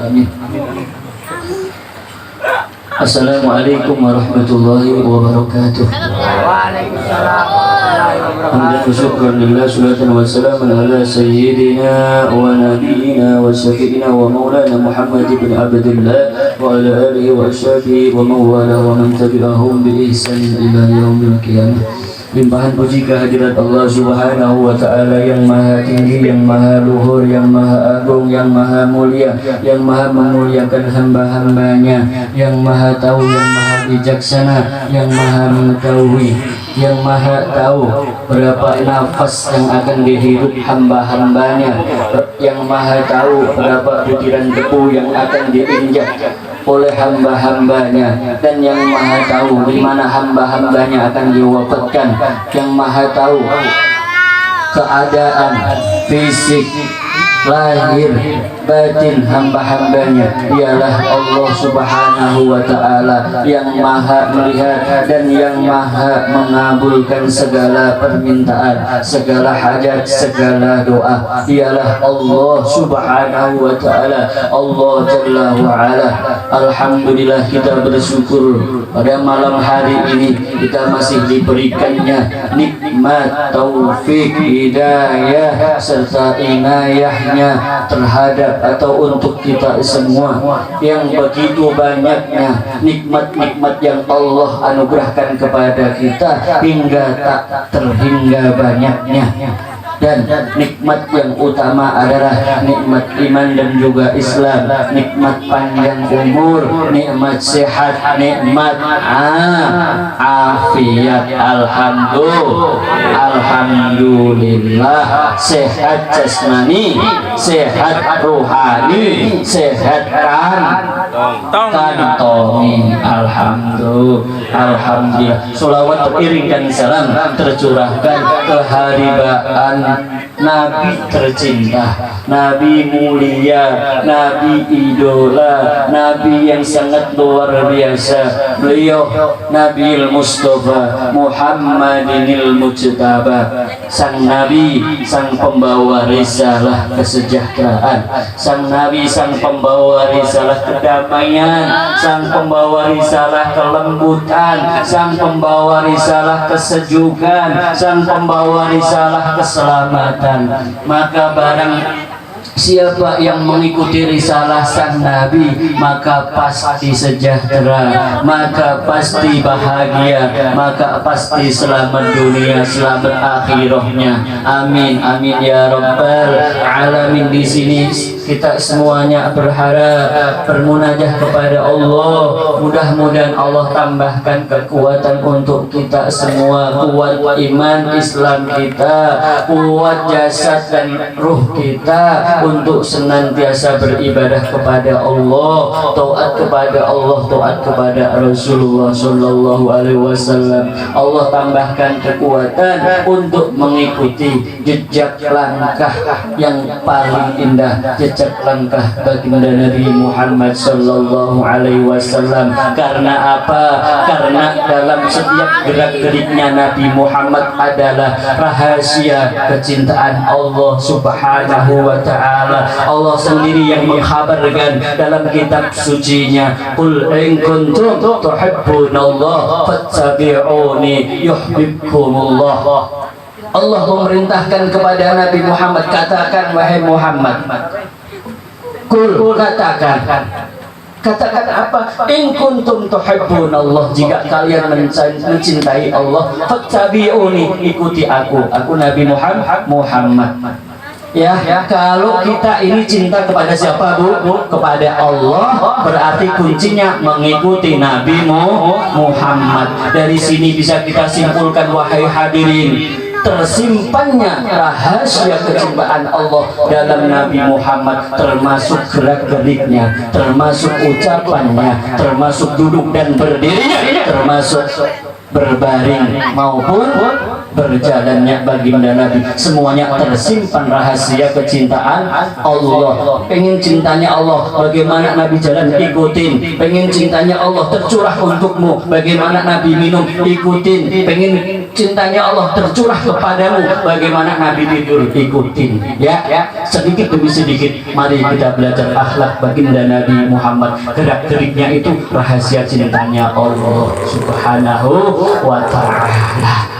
Amin. Assalamualaikum warahmatullahi wabarakatuh. Waalaikumsalam warahmatullahi wabarakatuh. Hamdan wa syukran lillah, salatan wa salaman ala sayyidina wa nabiyina wa syafi'ina wa maulana Muhammad ibn Abdullah wa ala alihi wa ashabihi wa mawala wa man tabi'ahum bi ihsan ila yaumil qiyamah. Limpahan puji kehadirat Allah Subhanahu wa Ta'ala yang maha tinggi, yang maha luhur, yang maha agung, yang maha mulia, yang maha memuliakan hamba-hambanya, yang maha tahu, yang maha bijaksana, yang maha mengetahui, yang maha tahu berapa nafas yang akan dihirup hamba-hambanya, yang maha tahu berapa butiran debu yang akan diinjak oleh hamba-hambanya, dan yang maha tahu di mana hamba-hambanya akan diwafatkan, yang maha tahu keadaan fisik lahir batin hamba-hambanya. Dialah Allah Subhanahu wa Ta'ala yang maha melihat dan yang maha mengabulkan segala permintaan, segala hajat, segala doa. Dialah Allah Subhanahu wa Ta'ala, Allah Jalla wa Ala. Alhamdulillah, kita bersyukur pada malam hari ini kita masih diberikannya nikmat, taufik, hidayah serta inayahnya terhadap atau untuk kita semua, yang begitu banyaknya nikmat-nikmat yang Allah anugerahkan kepada kita hingga tak terhingga banyaknya. Dan nikmat yang utama adalah nikmat iman dan juga Islam, nikmat panjang umur, nikmat sehat, nikmat afiat. Alhamdulillah, sehat jasmani, sehat rohani, sehat kantongi. Alhamdulillah. Sholawat teriring dan salam tercurahkan keharibaan Nabi tercinta, Nabi mulia, Nabi idola, Nabi yang sangat luar biasa. Beliau Nabi Mustafa Muhammadinil Mujtaba, sang Nabi, sang pembawa risalah kesejahteraan, sang Nabi, sang pembawa risalah kedamaian, sang pembawa risalah kelembutan, sang pembawa risalah kesejukan, sang pembawa risalah keselamatan. Maka barang siapa yang mengikuti risalah sang Nabi, maka pasti sejahtera, maka pasti bahagia, maka pasti selamat dunia, selamat akhirahnya. Amin, amin ya rabbal alamin. Di sini kita semuanya berharap, bermunajah kepada Allah. Mudah-mudahan Allah tambahkan kekuatan untuk kita semua, kuat iman Islam kita, kuat jasad dan ruh kita untuk senantiasa beribadah kepada Allah, taat kepada Allah, taat kepada Rasulullah Sallallahu Alaihi Wasallam. Allah tambahkan kekuatan untuk mengikuti jejak langkah yang paling indah, jejak langkah baginda Nabi Muhammad Sallallahu Alaihi Wasallam. Karena apa? Karena dalam setiap gerak-geriknya Nabi Muhammad adalah rahasia kecintaan Allah Subhanahu wa Ta'ala. Allah sendiri yang mengkhabarkan dalam kitab sucinya, qul in kuntum tuhibbunallah fattabi'uni yuhibbukumullah. Allah memerintahkan kepada Nabi Muhammad, katakan wahai Muhammad, katakan apa? In kuntum tuhibbunallah, jika kalian mencintai Allah, fattabi'uni, ikuti aku Nabi Muhammad. Ya, kalau kita ini cinta kepada siapa, Bu? Kepada Allah, berarti kuncinya mengikuti Nabi Muhammad. Dari sini bisa kita simpulkan, wahai hadirin, tersimpannya rahasia kecintaan Allah dalam Nabi Muhammad, termasuk gerak-geriknya, termasuk ucapannya, termasuk duduk dan berdirinya, termasuk berbaring maupun berjalannya baginda Nabi. Semuanya tersimpan rahasia kecintaan Allah. Pengen cintanya Allah, bagaimana Nabi jalan, ikutin. Pengen cintanya Allah tercurah untukmu, bagaimana Nabi minum, ikutin. Pengen cintanya Allah tercurah kepadamu, bagaimana Nabi tidur, ikutin ya, sedikit demi sedikit. Mari kita belajar akhlak baginda Nabi Muhammad. Gerak-geriknya itu rahasia cintanya Allah Subhanahu wa ta'ala.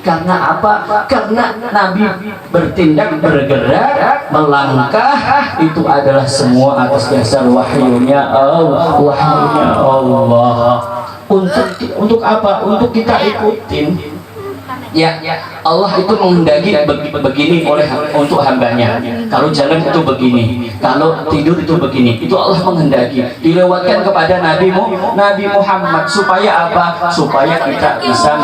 Karena apa? Karena Nabi bertindak, bergerak, melangkah, itu adalah semua atas dasar wahyunya Allah. Wahyunya Allah. Untuk apa? Untuk kita ikutin. Ya, Allah itu menghendaki begini untuk hambanya. Kalau jalan itu begini, kalau tidur itu begini. Itu Allah menghendaki. Dilewatkan kepada Nabi Muhammad supaya apa? Supaya kita bisa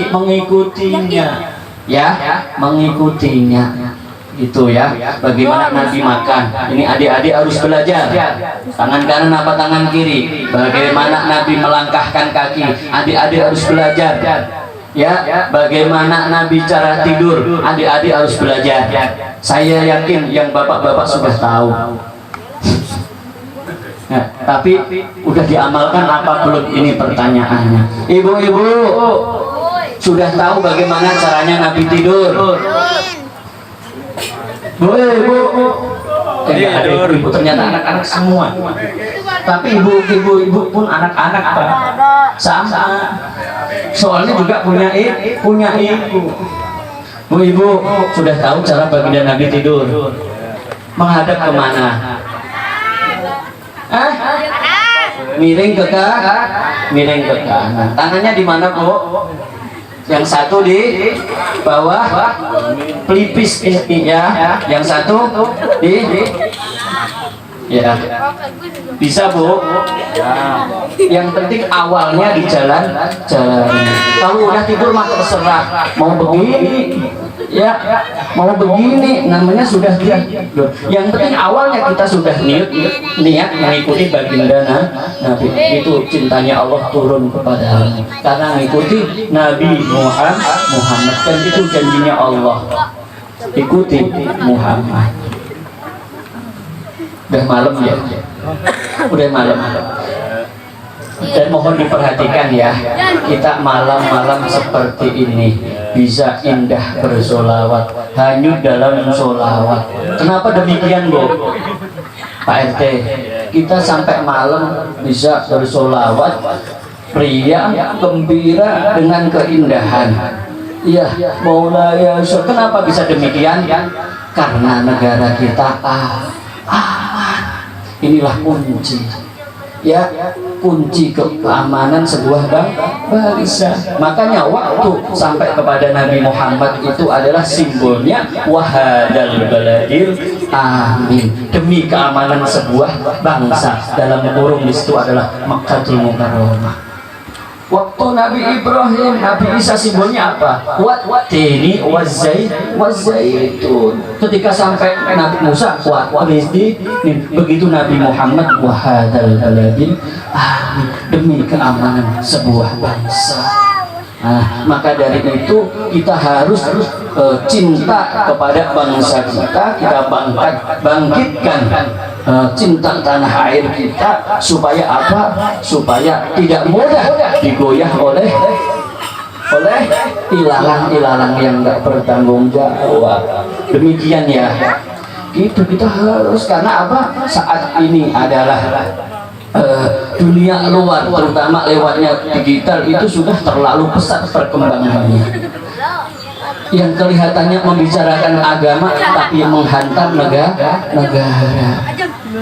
mengikutinya. Ya, mengikutinya. Itu ya. Bagaimana Nabi makan? Ini adik-adik harus belajar. Tangan kanan apa tangan kiri? Bagaimana Nabi melangkahkan kaki? Adik-adik harus belajar. Ya, bagaimana Nabi cara tidur, adik-adik harus belajar. Saya yakin yang bapak-bapak sudah tahu. Nah, tapi udah diamalkan apa belum? Ini pertanyaannya. Ibu-ibu sudah tahu bagaimana caranya Nabi tidur? Bu, ada ibu, ternyata anak-anak semua. Tapi ibu pun anak-anak Pak. Sama. Soalnya juga punya ibu. Bu, ibu sudah tahu cara baginda Nabi tidur? Menghadap kemana? Miring ke kanan. Tangannya di mana, Bu? Yang satu di bawah pelipis ya, yang satu di ya. Bisa, Bu? Yang penting awalnya di jalan. Kalau udah tidur mah terserah mau begini ya, mau begini, namanya sudah tidur. Yang penting awalnya kita sudah niat mengikuti baginda Nabi. Itu cintanya Allah turun kepada karena mengikuti Nabi Muhammad, dan itu janjinya Allah. Ikuti Muhammad. Udah malam ya? Udah malam. Dan mohon diperhatikan ya, kita malam-malam seperti ini bisa indah bersolawat, hanyut dalam solawat. Kenapa demikian, Bu? Pak RT, kita sampai malam bisa bersolawat, pria gembira dengan keindahan. Iya, Maulaya. Kenapa bisa demikian? Karena negara kita aman. Inilah kunci. Ya, kunci keamanan sebuah bangsa. Makanya waktu sampai kepada Nabi Muhammad itu adalah simbolnya wahadal baladil amin, demi keamanan sebuah bangsa. Dalam kurung di situ adalah Makkahul Mukarramah. Waktu Nabi Ibrahim, Nabi Isa simbolnya apa? Wattini wazzaitun. Ketika sampai Nabi Musa, begitu Nabi Muhammad wahadal baladil amin, demi keamanan sebuah bangsa. Nah, maka dari itu kita harus cinta kepada bangsa kita bangkitkan cinta tanah air kita, supaya apa? Supaya tidak mudah digoyah oleh ilalang-ilalang yang nggak bertanggung jawab. Demikian ya. Gitu kita harus, karena apa? Saat ini adalah dunia luar, terutama lewatnya digital, itu sudah terlalu pesat perkembangannya. Yang kelihatannya membicarakan agama tapi menghantam negara.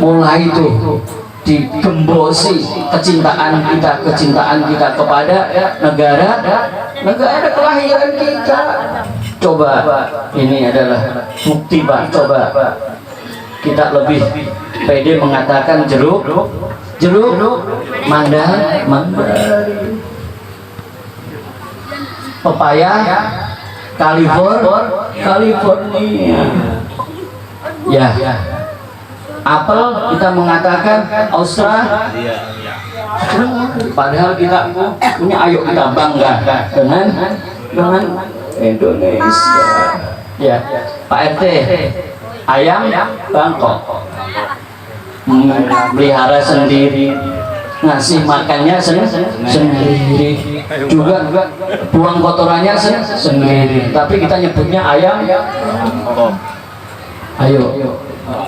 Mulai itu digembosi kecintaan kita kepada negara kelahiran kita. Coba, ini adalah bukti, Pak. Coba kita lebih pede mengatakan jeruk mandari, pepaya California, ya. Apel kita mengatakan Australia. Padahal kita punya, ayo kita bangga dengan Indonesia. Ya, Pak RT, ayam Bangkok, melihara sendiri. ngasih makannya sendiri, juga buang kotorannya sendiri. Tapi kita nyebutnya ayam. Ayo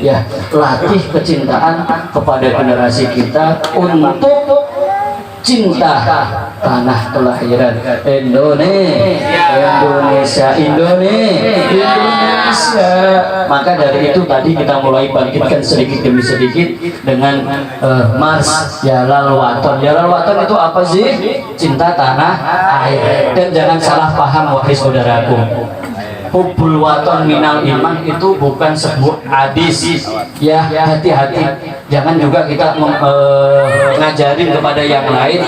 ya, latih kecintaan kepada generasi kita untuk cinta tanah kelahiran Indonesia. Maka dari itu tadi kita mulai bangkitkan sedikit demi sedikit dengan Mars Jalal Waton. Jalal Waton itu apa sih? Cinta tanah air. Dan jangan salah paham wahai saudaraku, Hubbul waton minal iman itu bukan sebuah hadis. Ya, hati-hati. Jangan juga kita ngajarin kepada yang lain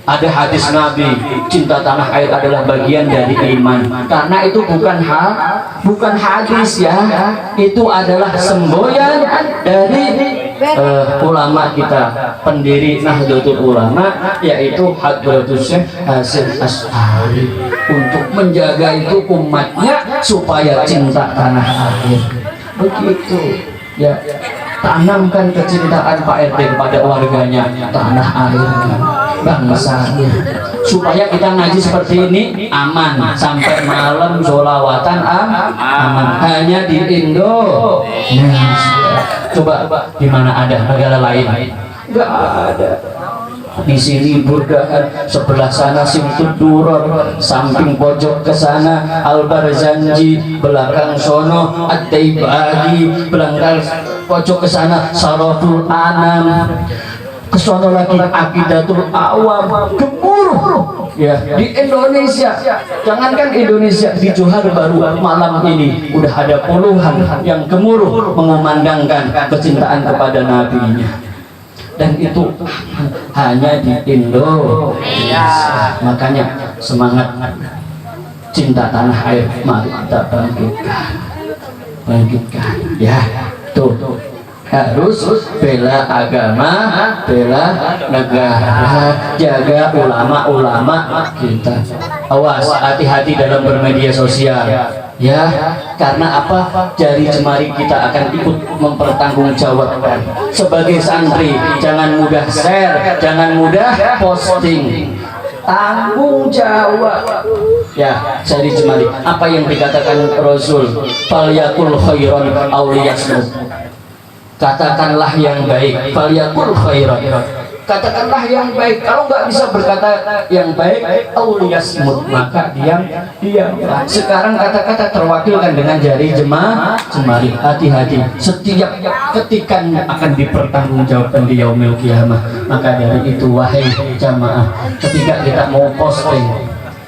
ada hadis Nabi cinta tanah air adalah bagian dari iman, karena itu bukan hadis ya. Itu adalah semboyan dari ulama kita, pendiri Nahdlatul Ulama, yaitu Hadratus Syekh Hasyim Asy'ari, untuk menjaga itu umatnya supaya cinta tanah air. Begitu ya, tanamkan kecintaan Pak RT kepada warganya, tanah airnya, bangsanya, supaya kita ngaji seperti ini aman sampai malam, sholawatan aman. Hanya di Indonesia. Coba di mana ada negara lain? Enggak ada. Di sini Burdahan, sebelah sana Simtud Duror, samping pojok ke sana Al-Barzanji, belakang sono At-Taibadi, belakang pojok ke sana Saraful Anam, ke sono lagi Aqidatul Awam, gemuruh ya di Indonesia. Jangankan Indonesia, di Johar baru malam ini udah ada puluhan yang gemuruh mengumandangkan kecintaan kepada nabinya, dan itu hanya di Indonesia. Makanya semangat cinta tanah air, mari kita bangkitkan ya. Tuh harus bela agama, bela negara, jaga ulama-ulama kita. Awas, hati-hati dalam bermedia sosial ya, karena apa? Jari jemari kita akan ikut mempertanggungjawabkan. Sebagai santri jangan mudah share, jangan mudah posting, tanggung jawab ya. Jari jemari apa yang dikatakan Rasul, falyakul khairan aw liyasmut, katakanlah yang baik, falyakul khairan, katakanlah yang baik. Kalau nggak bisa berkata yang baik, auliyasmut, maka diam. Sekarang kata-kata terwakilkan dengan jari jemari. Hati-hati, setiap ketika akan dipertanggungjawabkan di yaumil qiyamah. Maka dari itu wahai jamaah, ketika kita mau posting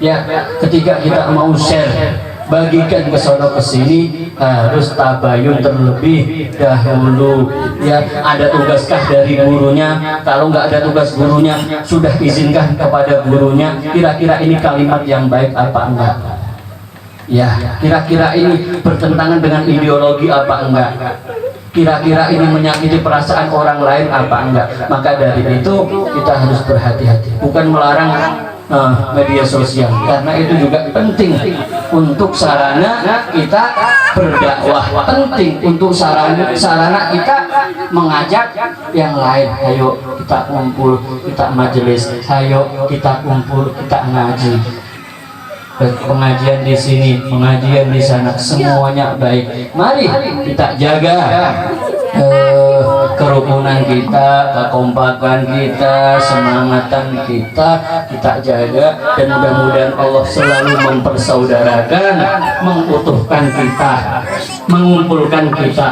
ya, ketika kita mau share, bagikan ke sono ke sini, harus tabayun terlebih dahulu ya. Ada tugaskah dari gurunya? Kalau nggak ada tugas gurunya, sudah izinkan kepada gurunya kira-kira ini kalimat yang baik apa enggak ya, kira-kira ini bertentangan dengan ideologi apa enggak, kira-kira ini menyakiti perasaan orang lain apa enggak. Maka dari itu kita harus berhati-hati, bukan melarang media sosial, karena itu juga penting untuk sarana kita berdakwah, penting untuk sarana kita mengajak yang lain. Ayo kita kumpul, kita majelis, ayo kita kumpul, kita ngaji. Pengajian di sini, pengajian di sana, semuanya baik. Mari kita jaga kerukunan kita, kekompakan kita, semangatan kita jaga, dan mudah-mudahan Allah selalu mempersaudarakan, mengutuhkan kita, mengumpulkan kita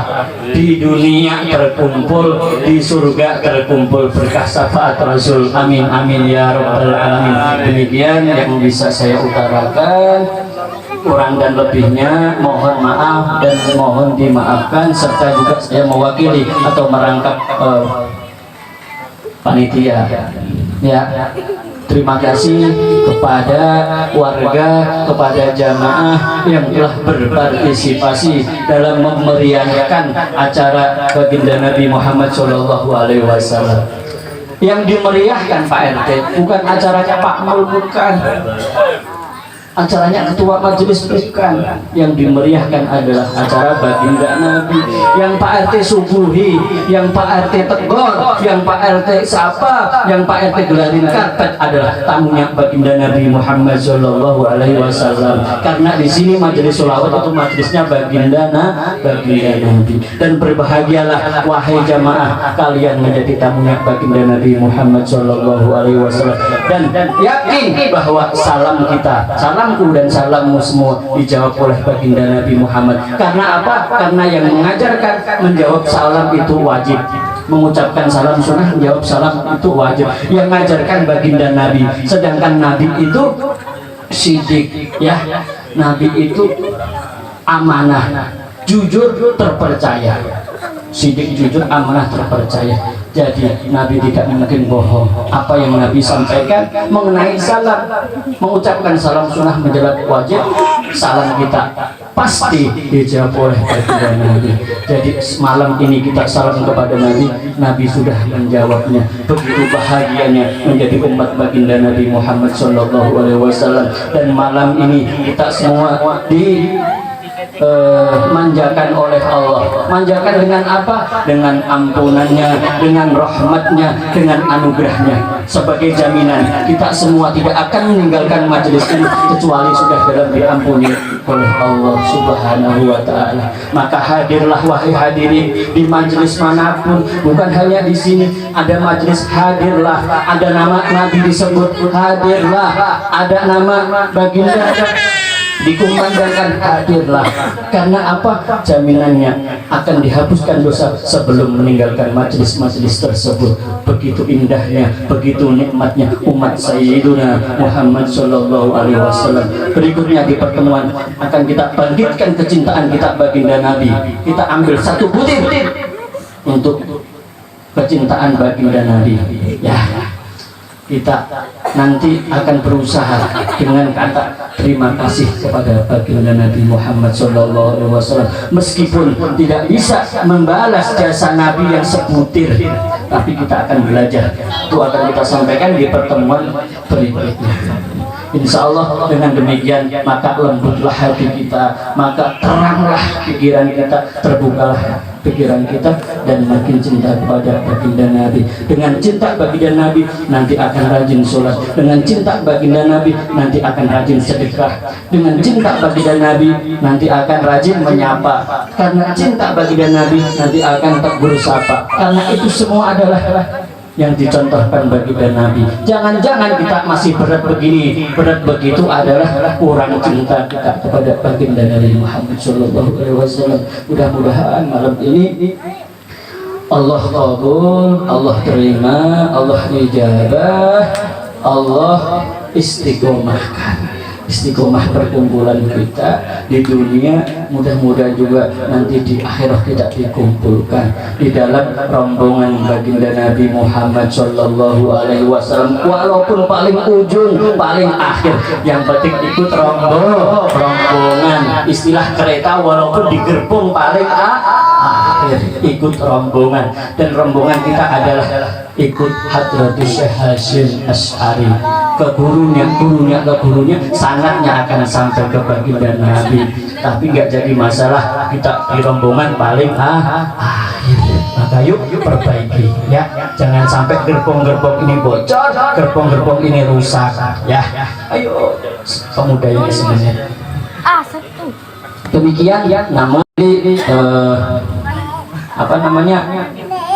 di dunia terkumpul, di surga terkumpul berkah syafaat Rasul. Amin amin ya rabbal alamin. Demikian yang bisa saya utarakan. Kurang dan lebihnya mohon maaf dan mohon dimaafkan, serta juga saya mewakili atau merangkap panitia ya. Terima kasih kepada warga, kepada jamaah yang telah berpartisipasi dalam memeriahkan acara baginda Nabi Muhammad SAW. Yang dimeriahkan Pak RT bukan acaranya Pak Mul, bukan. Acaranya ketua majelis bukan, yang dimeriahkan adalah acara baginda Nabi, yang Pak RT suguhi, yang Pak RT tegur, yang Pak RT sapa, yang Pak RT gelarin karpet adalah tamunya baginda Nabi Muhammad Shallallahu Alaihi Wasallam. Karena di sini majelis sholawat itu majelisnya baginda Nabi. Dan berbahagialah wahai jamaah, kalian menjadi tamunya baginda Nabi Muhammad Shallallahu Alaihi Wasallam. Dan yakin bahwa salam kita, salamku dan salammu semua dijawab oleh baginda Nabi Muhammad. Karena apa? Karena yang mengajarkan menjawab salam itu wajib, mengucapkan salam sunnah, menjawab salam itu wajib. Yang mengajarkan baginda Nabi, sedangkan Nabi itu sidik, ya. Nabi itu amanah, jujur, terpercaya. Sidik, jujur, amanah, terpercaya. Jadi Nabi tidak mungkin bohong. Apa yang Nabi sampaikan mengenai salam, mengucapkan salam sunnah menjawab wajib, salam kita pasti dijawab oleh baginda Nabi. Jadi malam ini kita salam kepada Nabi, Nabi sudah menjawabnya. Begitu bahagianya menjadi umat baginda Nabi Muhammad Shallallahu Alaihi Wasallam. Dan malam ini kita semua manjakan oleh Allah. Manjakan dengan apa? Dengan ampunannya, dengan rahmatnya, dengan anugerahnya. Sebagai jaminan kita semua tidak akan meninggalkan majelis ini kecuali sudah dalam diampuni oleh Allah Subhanahu wa Ta'ala. Maka hadirlah wahai hadirin di majelis manapun, bukan hanya di sini. Ada majelis, hadirlah. Ada nama Nabi disebut, hadirlah. Ada nama baginda dikumandangkan, hadirlah. Karena apa? Jaminannya akan dihapuskan dosa sebelum meninggalkan majelis-majelis tersebut. Begitu indahnya, begitu nikmatnya umat Sayyiduna Muhammad Sallallahu Alaihi Wasallam. Berikutnya di pertemuan akan kita bangkitkan kecintaan kita baginda Nabi. Kita ambil satu butir untuk kecintaan baginda Nabi, ya. Kita nanti akan berusaha dengan kata terima kasih kepada baginda Nabi Muhammad Shallallahu Alaihi Wasallam, meskipun tidak bisa membalas jasa Nabi yang sebutir, tapi kita akan belajar. Itu akan kita sampaikan di pertemuan berikutnya. Insya Allah dengan demikian maka lembutlah hati kita, maka teranglah pikiran kita, terbukalah pikiran kita, dan makin cinta kepada baginda Nabi. Dengan cinta baginda Nabi nanti akan rajin sholat. Dengan cinta baginda Nabi nanti akan rajin sedekah. Dengan cinta baginda Nabi nanti akan rajin menyapa. Karena cinta baginda Nabi nanti akan tegur sapa. Karena itu semua adalah yang dicontohkan baginda Nabi. Jangan-jangan kita masih berat begini, berat begitu adalah kurang cinta kita kepada baginda Nabi Muhammad Shallallahu Alaihi Wasallam. Mudah-mudahan malam ini Allah kabul, Allah terima, Allah ijabah, Allah istiqomahkan. Istiqomah perkumpulan kita di dunia, mudah-mudahan juga nanti di akhirat kita dikumpulkan di dalam rombongan baginda Nabi Muhammad Shallallahu Alaihi Wasallam. Walaupun paling ujung, paling akhir, yang penting ikut rombongan. Istilah kereta, walaupun di gerbong paling akhir, ikut rombongan. Dan rombongan kita adalah ikut Hadratus Syekh Hasyim Asy'ari, ke gurunya sangatnya akan sampai ke baginda Nabi. Tapi nggak jadi masalah, kita di rombongan paling akhir. Maka yuk perbaiki, ya. Jangan sampai gerbong-gerbong ini bocor, gerbong-gerbong ini rusak, ya. Ayo pemuda ini sebenarnya. Demikian ya. Namun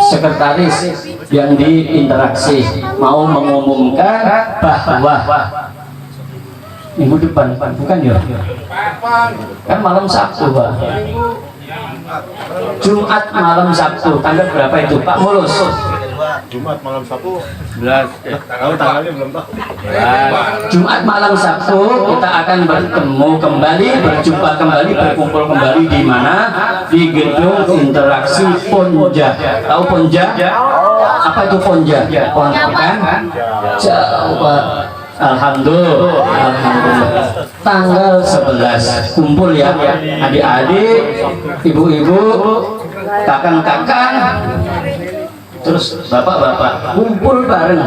sekretaris yang diinteraksi mau mengumumkan bahwa minggu depan, bukan ya? Kan malam Sabtu, Pak. Jumat malam Sabtu, tanggal berapa itu, Pak Mulus? Jumat malam Sabtu 11. Tahu tanggalnya belum tahu. Jumat malam Sabtu kita akan bertemu kembali, berjumpa kembali, berkumpul kembali di mana? Di gedung interaksi Ponja. Tahu Ponja? Apa itu Ponja? Kan? Jauh, Pak. Alhamdulillah. Tanggal 11 kumpul ya, adik-adik, ibu-ibu, kakang-kakang, terus bapak-bapak, kumpul bareng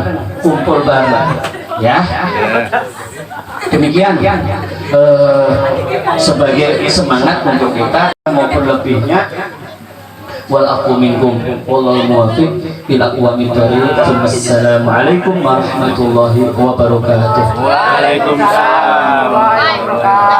ya. Demikian sebagai semangat untuk kita maupun lebihnya. Wal aqu minkum wallahu muwaffiq ila aqwamit thariq. Assalamualaikum warahmatullahi wabarakatuh. Waalaikumsalam warahmatullahi wabarakatuh.